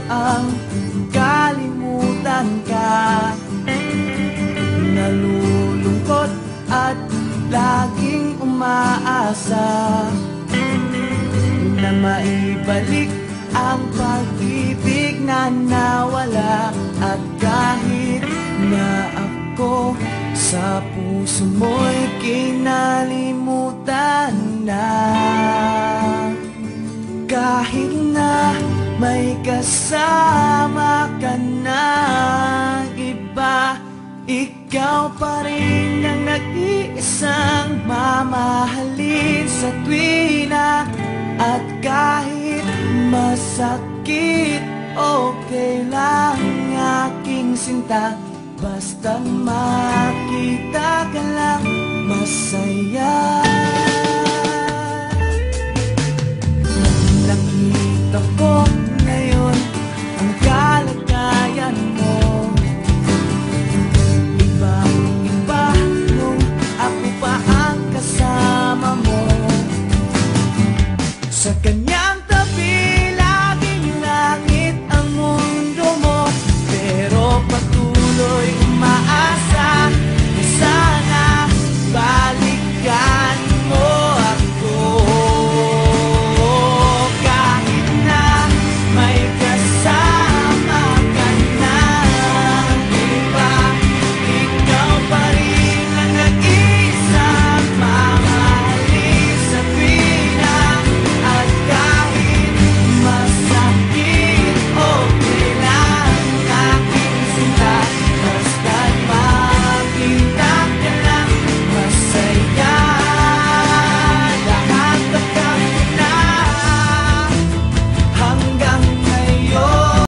ang kalimutan ka. Nalulungkot at laging umaasa na maibalik ang pag-ibig na nawala. At kahit na ako sa puso mo'y kinalimutan na, kahit na may kasama ka na iba, ikaw pa rin ang nag-iisang mamahalin sa tuwina. At kahit masakit, okay lang aking sinta, basta makita ka lang masaya. Nakita ko ngayon ang kalagayan mo, ibang-iba nung ako pa ang kasama mo. Sa